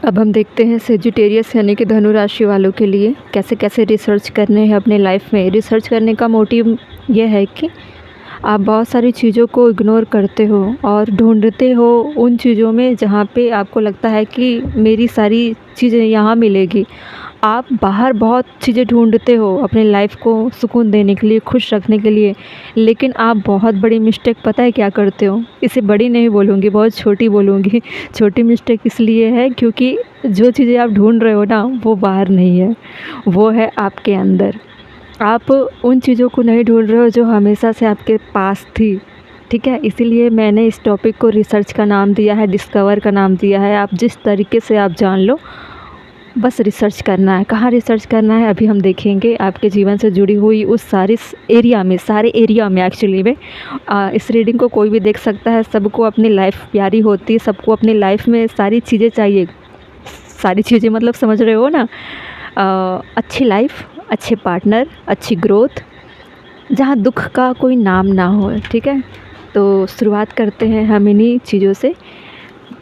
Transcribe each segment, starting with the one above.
अब हम देखते हैं सेजिटेरियस यानी कि धनु राशि वालों के लिए कैसे कैसे रिसर्च करने हैं अपने लाइफ में। रिसर्च करने का मोटिव ये है कि आप बहुत सारी चीज़ों को इग्नोर करते हो और ढूंढते हो उन चीज़ों में जहाँ पे आपको लगता है कि मेरी सारी चीज़ें यहाँ मिलेगी। आप बाहर बहुत चीज़ें ढूंढते हो अपने लाइफ को सुकून देने के लिए, खुश रखने के लिए, लेकिन आप बहुत बड़ी मिस्टेक पता है क्या करते हो? इसे बड़ी नहीं बोलूँगी, बहुत छोटी बोलूँगी। छोटी मिस्टेक इसलिए है क्योंकि जो चीज़ें आप ढूंढ रहे हो ना वो बाहर नहीं है, वो है आपके अंदर। आप उन चीज़ों को नहीं ढूंढ रहे हो जो हमेशा से आपके पास थी, ठीक है? इसीलिए मैंने इस टॉपिक को रिसर्च का नाम दिया है, डिस्कवर का नाम दिया है। आप जिस तरीके से आप जान लो, बस रिसर्च करना है। कहाँ रिसर्च करना है अभी हम देखेंगे। आपके जीवन से जुड़ी हुई उस सारे एरिया में एक्चुअली में इस रीडिंग को कोई भी देख सकता है। सबको अपनी लाइफ प्यारी होती है, सबको अपनी लाइफ में सारी चीज़ें चाहिए। सारी चीज़ें मतलब समझ रहे हो ना? अच्छी लाइफ, अच्छे पार्टनर, अच्छी ग्रोथ, जहाँ दुख का कोई नाम ना हो, ठीक है? तो शुरुआत करते हैं हम इन्हीं चीज़ों से।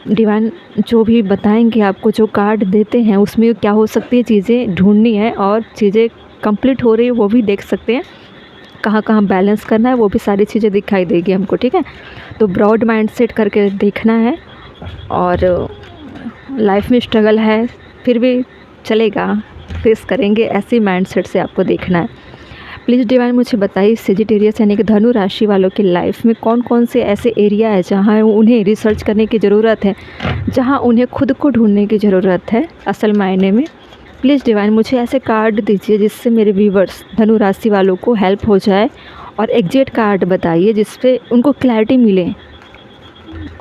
डिवाइन जो भी बताएंगे आपको, जो कार्ड देते हैं उसमें क्या हो सकती है चीज़ें ढूंढनी है और चीज़ें कंप्लीट हो रही है वो भी देख सकते हैं। कहाँ कहाँ बैलेंस करना है वो भी सारी चीज़ें दिखाई देगी हमको, ठीक है? तो ब्रॉड माइंड सेट करके देखना है। और लाइफ में स्ट्रगल है फिर भी चलेगा, फेस करेंगे, ऐसे माइंड सेट से आपको देखना है। प्लीज़ डिवाइन मुझे बताइए सेजिटेरियस यानी कि धनु राशि वालों की लाइफ में कौन कौन से ऐसे एरिया है जहाँ उन्हें रिसर्च करने की ज़रूरत है, जहाँ उन्हें खुद को ढूंढने की ज़रूरत है असल मायने में। प्लीज़ डिवाइन मुझे ऐसे कार्ड दीजिए जिससे मेरे व्यूवर्स धनु राशि वालों को हेल्प हो जाए, और एग्जैक्ट कार्ड बताइए जिससे उनको क्लैरिटी मिले,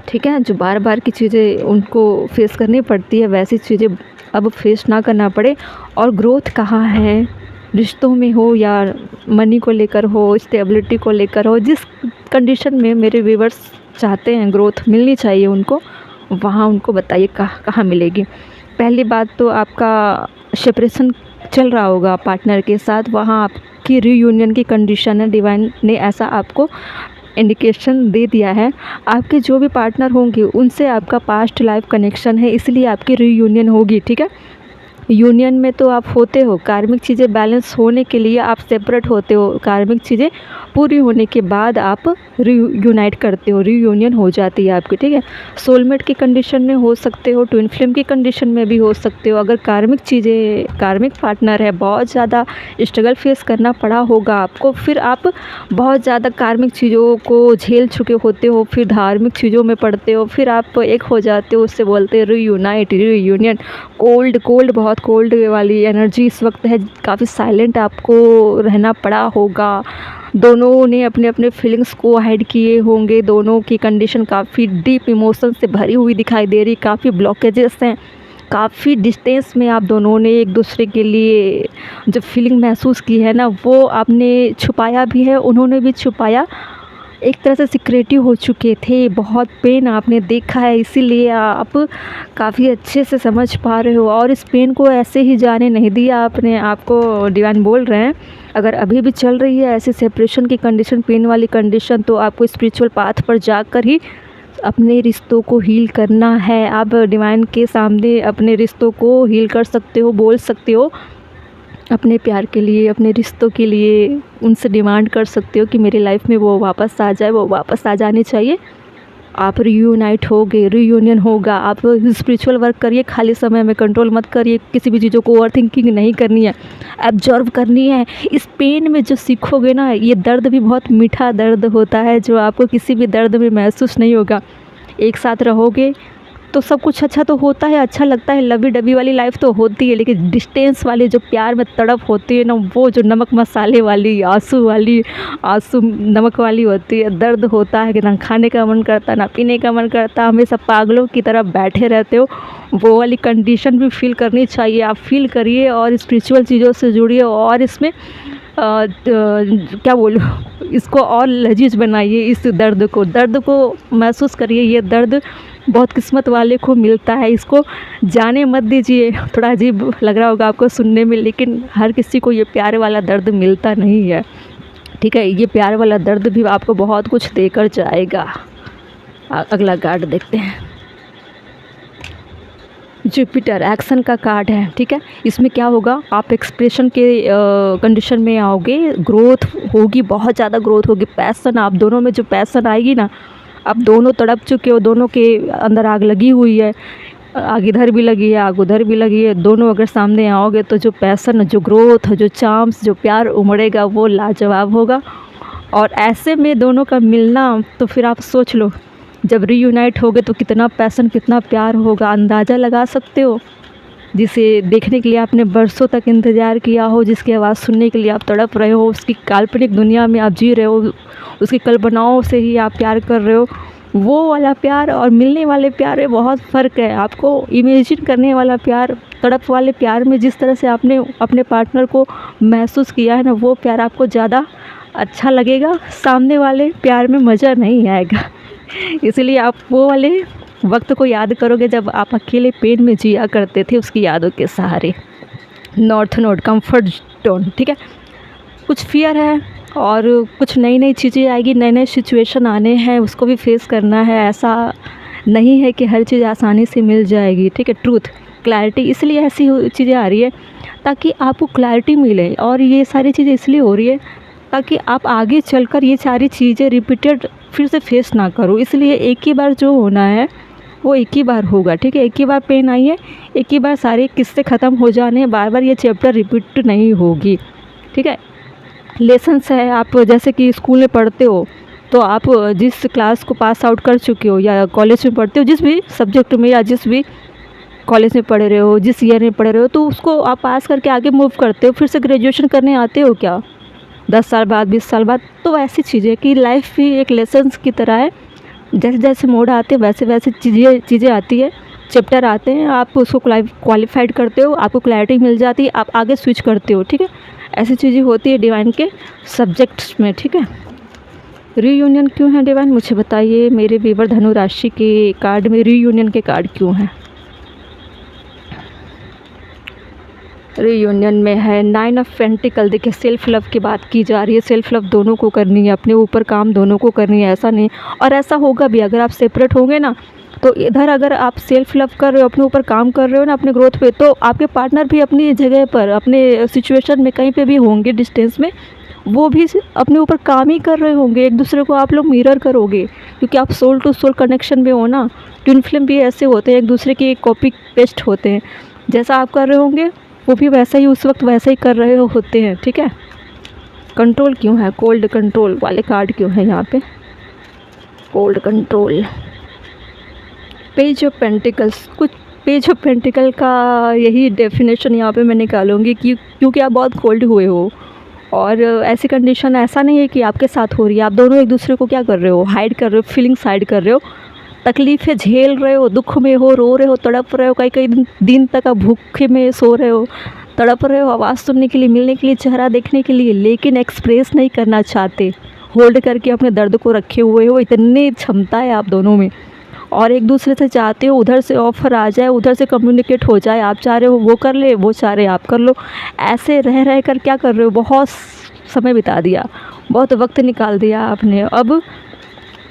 ठीक है? जो बार बार की चीज़ें उनको फेस करनी पड़ती है वैसी चीज़ें अब फेस ना करना पड़े। और ग्रोथ कहाँ है, रिश्तों में हो या मनी को लेकर हो, स्टेबिलिटी को लेकर हो, जिस कंडीशन में मेरे व्यूवर्स चाहते हैं ग्रोथ मिलनी चाहिए उनको, वहाँ उनको बताइए कहाँ कहाँ मिलेगी। पहली बात तो आपका सेपरेशन चल रहा होगा पार्टनर के साथ, वहाँ आपकी रीयूनियन की कंडीशन है। डिवाइन ने ऐसा आपको इंडिकेशन दे दिया है। आपके जो भी पार्टनर होंगे उनसे आपका पास्ट लाइफ कनेक्शन है, इसलिए आपकी रीयूनियन होगी, ठीक है? यूनियन में तो आप होते हो, कार्मिक चीज़ें बैलेंस होने के लिए आप सेपरेट होते हो, कार्मिक चीज़ें पूरी होने के बाद आप रीयूनाइट करते हो, रीयूनियन हो जाती है आपकी, ठीक है? सोलमेट की कंडीशन में हो सकते हो, ट्विन फ्लेम की कंडीशन में भी हो सकते हो। अगर कार्मिक पार्टनर है, बहुत ज़्यादा स्ट्रगल फेस करना पड़ा होगा आपको, फिर आप बहुत ज़्यादा कार्मिक चीज़ों को झेल चुके होते हो, फिर धार्मिक चीज़ों में पड़ते हो, फिर आप एक हो जाते हो, उससे बोलते हैं रीयूनाइट, रीयूनियन। कोल्ड बहुत कोल्ड वाली एनर्जी इस वक्त है, काफ़ी साइलेंट आपको रहना पड़ा होगा। दोनों ने अपने अपने फीलिंग्स को हाइड किए होंगे, दोनों की कंडीशन काफ़ी डीप इमोशन से भरी हुई दिखाई दे रही, काफ़ी ब्लॉकेजेस हैं, काफ़ी डिस्टेंस में आप दोनों ने एक दूसरे के लिए जो फीलिंग महसूस की है ना वो आपने छुपाया भी है, उन्होंने भी छुपाया। एक तरह से सिक्रेटिव हो चुके थे, बहुत पेन आपने देखा है, इसीलिए आप काफ़ी अच्छे से समझ पा रहे हो और इस पेन को ऐसे ही जाने नहीं दिया आपने। आपको डिवाइन बोल रहे हैं अगर अभी भी चल रही है ऐसी सेपरेशन की कंडीशन, पेन वाली कंडीशन, तो आपको स्पिरिचुअल पाथ पर जाकर ही अपने रिश्तों को हील करना है। आप डिवाइन के सामने अपने रिश्तों को हील कर सकते हो, बोल सकते हो अपने प्यार के लिए, अपने रिश्तों के लिए उनसे डिमांड कर सकते हो कि मेरी लाइफ में वो वापस आ जाए, वो वापस आ जानी चाहिए। आप रीयूनाइट होगे, रीयूनियन होगा। आप स्पिरिचुअल वर्क करिए, खाली समय में कंट्रोल मत करिए, किसी भी चीज़ों को ओवर थिंकिंग नहीं करनी है, एब्जॉर्व करनी है। इस पेन में जो सीखोगे ना, ये दर्द भी बहुत मीठा दर्द होता है जो आपको किसी भी दर्द में महसूस नहीं होगा। एक साथ रहोगे तो सब कुछ अच्छा तो होता है, अच्छा लगता है, लवी डबी वाली लाइफ तो होती है, लेकिन डिस्टेंस वाली जो प्यार में तड़प होती है ना, वो जो नमक मसाले वाली, आंसू नमक वाली होती है, दर्द होता है कि ना खाने का मन करता, ना पीने का मन करता, हमेशा पागलों की तरह बैठे रहते हो, वो वाली कंडीशन भी फील करनी चाहिए। आप फील करिए और स्पिरिचुअल चीज़ों से जुड़िए और इसमें क्या बोलूँ, इसको और लजीज बनाइए। इस दर्द को महसूस करिए। ये दर्द बहुत किस्मत वाले को मिलता है, इसको जाने मत दीजिए। थोड़ा अजीब लग रहा होगा आपको सुनने में, लेकिन हर किसी को ये प्यार वाला दर्द मिलता नहीं है, ठीक है? ये प्यार वाला दर्द भी आपको बहुत कुछ देकर जाएगा। अगला कार्ड देखते हैं। जुपिटर एक्शन का कार्ड है, ठीक है। इसमें क्या होगा, आप एक्सप्रेशन के कंडीशन में आओगे, ग्रोथ होगी, बहुत ज़्यादा ग्रोथ होगी, पैसन, आप दोनों में जो पैसन आएगी ना, आप दोनों तड़प चुके हो, दोनों के अंदर आग लगी हुई है, आग इधर भी लगी है, आग उधर भी लगी है, दोनों अगर सामने आओगे तो जो पैसन, जो ग्रोथ, जो चार्म्स, जो प्यार उमड़ेगा वो लाजवाब होगा। और ऐसे में दोनों का मिलना, तो फिर आप सोच लो जब रीयूनाइट होगे तो कितना पैसन, कितना प्यार होगा, अंदाज़ा लगा सकते हो। जिसे देखने के लिए आपने बरसों तक इंतज़ार किया हो, जिसकी आवाज़ सुनने के लिए आप तड़प रहे हो, उसकी काल्पनिक दुनिया में आप जी रहे हो, उसकी कल्पनाओं से ही आप प्यार कर रहे हो, वो वाला प्यार और मिलने वाले प्यार में बहुत फ़र्क है। आपको इमेजिन करने वाला प्यार, तड़प वाले प्यार में जिस तरह से आपने अपने पार्टनर को महसूस किया है ना, वो प्यार आपको ज़्यादा अच्छा लगेगा, सामने वाले प्यार में मज़ा नहीं आएगा। इसलिए आप वो वाले वक्त को याद करोगे जब आप अकेले पेन में जिया करते थे, उसकी यादों के सहारे। नॉर्थ नोड, कंफर्ट जोन, ठीक है। कुछ फियर है और कुछ नई नई चीज़ें आएगी, नए नए सिचुएशन आने हैं, उसको भी फेस करना है। ऐसा नहीं है कि हर चीज़ आसानी से मिल जाएगी, ठीक है। ट्रूथ, क्लैरिटी, इसलिए ऐसी चीज़ें आ रही है ताकि आपको क्लैरिटी मिले, और ये सारी चीज़ें इसलिए हो रही है ताकि आप आगे चलकर ये सारी चीज़ें रिपीटेड फिर से फेस ना करो। इसलिए एक ही बार जो होना है वो एक ही बार होगा, ठीक है। एक ही बार पेन आई है, एक ही बार सारे किस्से ख़त्म हो जाने हैं, बार बार ये चैप्टर रिपीट नहीं होगी, ठीक है। लेसन्स है, आप जैसे कि स्कूल में पढ़ते हो तो आप जिस क्लास को पास आउट कर चुके हो या कॉलेज में पढ़ते हो, जिस भी सब्जेक्ट में या जिस भी कॉलेज में पढ़ रहे हो, जिस ईयर में पढ़ रहे हो, तो उसको आप पास करके आगे मूव करते हो, फिर से ग्रेजुएशन करने आते हो क्या 10 साल बाद, 20 साल बाद। तो ऐसी चीज़ें कि लाइफ भी एक लेसन्स की तरह है, जैसे जैसे मोड आते हैं वैसे वैसे चीज़ें आती है, चैप्टर आते हैं, आप उसको क्वालिफाइड करते हो, आपको क्लैरिटी मिल जाती है, आप आगे स्विच करते हो, ठीक है। ऐसी चीज़ें होती है डिवाइन के सब्जेक्ट्स में, ठीक है। रीयूनियन क्यों है डिवाइन, मुझे बताइए। मेरे वीवर धनु राशि के कार्ड में रीयूनियन के कार्ड क्यों हैं? रीयूनियन में है 9 ऑफ पेंटिकल। देखिए, सेल्फ लव की बात की जा रही है, सेल्फ लव दोनों को करनी है, अपने ऊपर काम दोनों को करनी है, ऐसा नहीं। और ऐसा होगा भी, अगर आप सेपरेट होंगे ना, तो इधर अगर आप सेल्फ लव कर रहे हो, अपने ऊपर काम कर रहे हो ना, अपने ग्रोथ पे, तो आपके पार्टनर भी अपनी जगह पर, अपने सिचुएशन में कहीं पे भी होंगे डिस्टेंस में, वो भी अपने ऊपर काम ही कर रहे होंगे। एक दूसरे को आप लोग मिरर करोगे, क्योंकि आप सोल टू सोल कनेक्शन में हो ना। ट्विन फ्लेम भी ऐसे होते हैं, एक दूसरे के कॉपी पेस्ट होते हैं, जैसा आप कर रहे होंगे वो भी वैसा ही उस वक्त वैसा ही कर रहे होते हैं, ठीक है। कंट्रोल क्यों है, कोल्ड कंट्रोल वाले कार्ड क्यों है यहाँ पे? Cold control, page of pentacles. कुछ पेज ऑफ पेंटिकल का यही डेफिनेशन यहाँ पे मैं निकालूंगी कि क्योंकि आप बहुत कोल्ड हुए हो, और ऐसी कंडीशन ऐसा नहीं है कि आपके साथ हो रही है, आप दोनों एक दूसरे को क्या कर रहे हो, हाइड कर रहे हो, फीलिंग्स हाइड कर रहे हो, तकलीफ़ें झेल रहे हो, दुख में हो, रो रहे हो, तड़प रहे हो, कई कई दिन तक आप भूखे में सो रहे हो, तड़प रहे हो आवाज़ सुनने के लिए, मिलने के लिए, चेहरा देखने के लिए, लेकिन एक्सप्रेस नहीं करना चाहते, होल्ड करके अपने दर्द को रखे हुए हो। इतनी क्षमता है आप दोनों में, और एक दूसरे से चाहते हो उधर से ऑफ़र आ जाए, उधर से कम्युनिकेट हो जाए, आप चाह रहे हो वो कर ले, वो चाह रहे आप कर लो। ऐसे रह रह कर क्या कर रहे हो, बहुत समय बिता दिया, बहुत वक्त निकाल दिया आपने, अब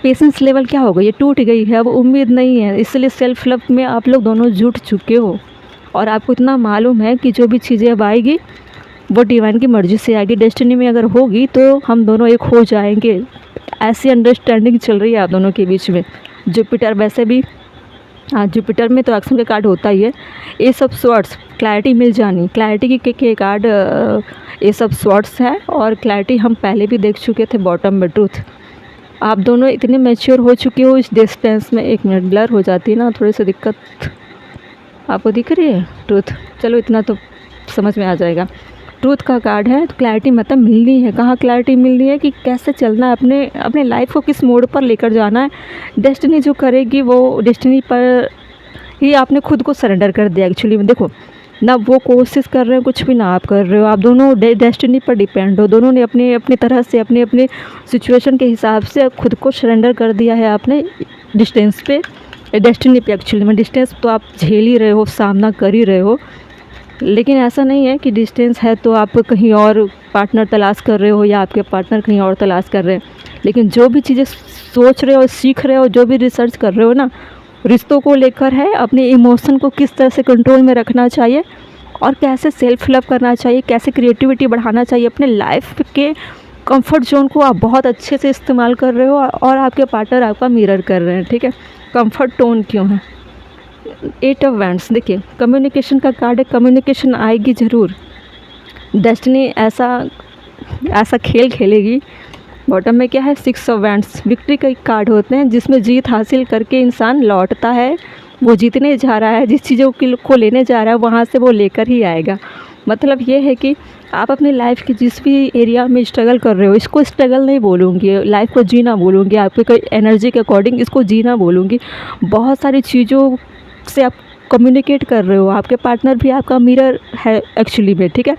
पेशेंस लेवल क्या हो गई, ये टूट गई है, अब उम्मीद नहीं है। इसलिए सेल्फ लव में आप लोग दोनों जुट चुके हो, और आपको इतना मालूम है कि जो भी चीज़ें अब आएगी वो डिवाइन की मर्ज़ी से आएगी, डेस्टिनी में अगर होगी तो हम दोनों एक हो जाएंगे। ऐसी अंडरस्टैंडिंग चल रही है आप दोनों के बीच में। जुपिटर वैसे भी, हाँ, जुपिटर में तो एक्शन का कार्ड होता ही है। ये सब स्वॉर्ड्स, क्लैरिटी मिल जानी, क्लैरिटी के कार्ड ये सब स्वॉर्ड्स है, और क्लैरिटी हम पहले भी देख चुके थे बॉटम में। ट्रूथ, आप दोनों इतने मैच्योर हो चुके हो इस डिस्टेंस में। एक मिनट, ब्लर हो जाती है ना थोड़ी सी दिक्कत, आपको दिख रही है ट्रूथ? चलो इतना तो समझ में आ जाएगा। ट्रूथ का कार्ड है, तो क्लैरिटी मतलब मिलनी है। कहाँ क्लैरिटी मिलनी है कि कैसे चलना है, अपने अपने लाइफ को किस मोड पर लेकर जाना है। डेस्टिनी जो करेगी वो डेस्टिनी पर ही आपने खुद को सरेंडर कर दिया एक्चुअली में। देखो ना, वो कोशिश कर रहे हो कुछ भी ना आप कर रहे हो, आप दोनों डेस्टिनी पर डिपेंड हो। दोनों ने अपने अपनी तरह से, अपने अपने सिचुएशन के हिसाब से खुद को सरेंडर कर दिया है आपने डिस्टेंस पे, डेस्टिनी पे। एक्चुअली में डिस्टेंस तो आप झेल ही रहे हो, सामना कर ही रहे हो, लेकिन ऐसा नहीं है कि डिस्टेंस है तो आप कहीं और पार्टनर तलाश कर रहे हो या आपके पार्टनर कहीं और तलाश कर रहे हैं। लेकिन जो भी चीज़ें सोच रहे हो, सीख रहे हो, जो भी रिसर्च कर रहे हो ना, रिश्तों को लेकर है, अपने इमोशन को किस तरह से कंट्रोल में रखना चाहिए और कैसे सेल्फ लव करना चाहिए, कैसे क्रिएटिविटी बढ़ाना चाहिए। अपने लाइफ के कंफर्ट जोन को आप बहुत अच्छे से इस्तेमाल कर रहे हो और आपके पार्टनर आपका मिरर कर रहे हैं, ठीक है। कंफर्ट टोन क्यों है? 8 ऑफ वैंड्स, देखिए कम्युनिकेशन का कार्ड है, कम्युनिकेशन आएगी ज़रूर। डेस्टिनी ऐसा ऐसा खेल खेलेगी। बॉटम में क्या है? 6 ऑफ वैंड्स, विक्ट्री के कार्ड होते हैं जिसमें जीत हासिल करके इंसान लौटता है। वो जीतने जा रहा है, जिस चीज़ों को लेने जा रहा है वहाँ से वो लेकर ही आएगा। मतलब ये है कि आप अपनी लाइफ के जिस भी एरिया में स्ट्रगल कर रहे हो, इसको स्ट्रगल नहीं बोलूँगी, लाइफ को जीना बोलूँगी, आपके कोई एनर्जी के अकॉर्डिंग इसको जीना बोलूँगी। बहुत सारी चीज़ों से आप कम्युनिकेट कर रहे हो, आपके पार्टनर भी आपका मिरर है एक्चुअली में, ठीक है।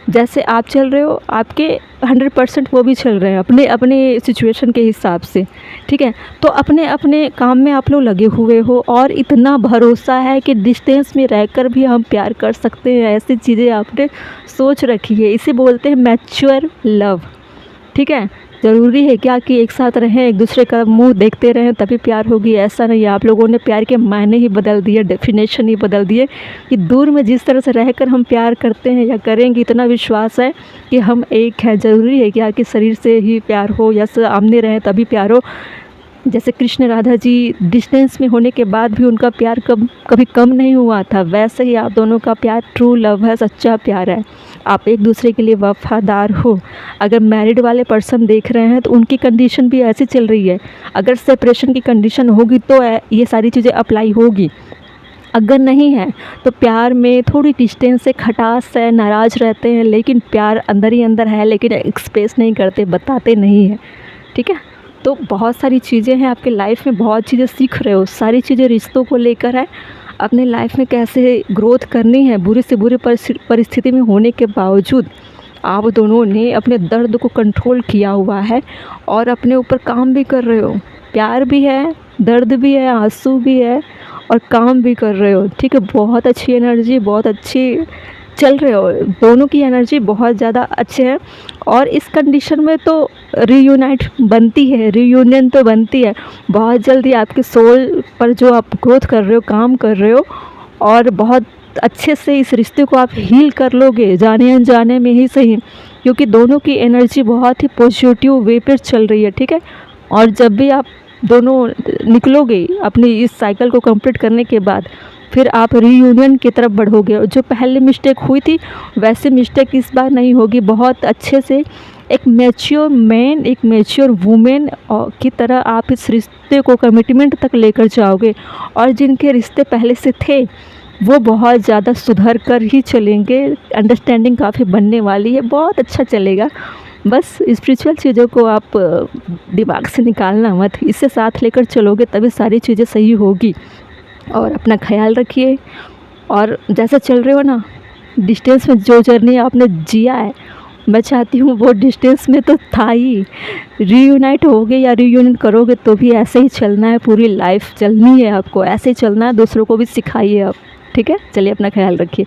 जैसे आप चल रहे हो, आपके 100% वो भी चल रहे हैं अपने अपने सिचुएशन के हिसाब से, ठीक है। तो अपने अपने काम में आप लोग लगे हुए हो और इतना भरोसा है कि डिस्टेंस में रहकर भी हम प्यार कर सकते हैं। ऐसी चीज़ें आपने सोच रखी है, इसे बोलते हैं मैच्योर लव, ठीक है। ज़रूरी है क्या कि एक साथ रहें, एक दूसरे का मुंह देखते रहें तभी प्यार होगी? ऐसा नहीं है। आप लोगों ने प्यार के मायने ही बदल दिए, डेफिनेशन ही बदल दिए कि दूर में जिस तरह से रहकर हम प्यार करते हैं या करेंगे, इतना विश्वास है कि हम एक हैं। ज़रूरी है क्या कि शरीर से ही प्यार हो या सामने रहें तभी प्यार हो? जैसे कृष्ण राधा जी डिस्टेंस में होने के बाद भी उनका प्यार कभी कम नहीं हुआ था, वैसे ही आप दोनों का प्यार ट्रू लव है, सच्चा प्यार है। आप एक दूसरे के लिए वफ़ादार हो। अगर मैरिड वाले पर्सन देख रहे हैं तो उनकी कंडीशन भी ऐसी चल रही है। अगर सेपरेशन की कंडीशन होगी तो ये सारी चीज़ें अप्लाई होगी। अगर नहीं है तो प्यार में थोड़ी डिस्टेंस है, खटास है, नाराज़ रहते हैं, लेकिन प्यार अंदर ही अंदर है, लेकिन एक्सप्रेस नहीं करते, बताते नहीं हैं, ठीक है। तो बहुत सारी चीज़ें हैं आपके लाइफ में, बहुत चीज़ें सीख रहे हो, सारी चीज़ें रिश्तों को लेकर है। अपने लाइफ में कैसे ग्रोथ करनी है, बुरी से बुरी परिस्थिति में होने के बावजूद आप दोनों ने अपने दर्द को कंट्रोल किया हुआ है और अपने ऊपर काम भी कर रहे हो। प्यार भी है, दर्द भी है, आंसू भी है और काम भी कर रहे हो, ठीक है। बहुत अच्छी एनर्जी, बहुत अच्छी चल रहे हो, दोनों की एनर्जी बहुत ज़्यादा अच्छे है। और इस कंडीशन में तो रीयूनाइट बनती है, रीयूनियन तो बनती है। बहुत जल्दी आपके सोल पर जो आप ग्रोथ कर रहे हो, काम कर रहे हो और बहुत अच्छे से इस रिश्ते को आप हील कर लोगे, जाने अनजाने में ही सही, क्योंकि दोनों की एनर्जी बहुत ही पॉजिटिव वे पर चल रही है, ठीक है। और जब भी आप दोनों निकलोगे अपनी इस साइकिल को कंप्लीट करने के बाद, फिर आप रीयूनियन की तरफ बढ़ोगे। जो पहले मिस्टेक हुई थी वैसे मिस्टेक इस बार नहीं होगी। बहुत अच्छे से एक मैच्योर मैन, एक मैच्योर वुमेन की तरह आप इस रिश्ते को कमिटमेंट तक लेकर जाओगे। और जिनके रिश्ते पहले से थे वो बहुत ज़्यादा सुधर कर ही चलेंगे, अंडरस्टैंडिंग काफ़ी बनने वाली है, बहुत अच्छा चलेगा। बस स्पिरिचुअल चीज़ों को आप दिमाग से निकालना मत, इसे साथ लेकर चलोगे तभी सारी चीज़ें सही होगी। और अपना ख्याल रखिए। और जैसा चल रहे हो ना, डिस्टेंस में जो जर्नी आपने जिया है, मैं चाहती हूँ वो डिस्टेंस में तो था ही, रीयूनाइट होगे या रीयूनियन करोगे तो भी ऐसे ही चलना है, पूरी लाइफ चलनी है आपको, ऐसे ही चलना है, दूसरों को भी सिखाइए आप, ठीक है। चलिए अपना ख्याल रखिए।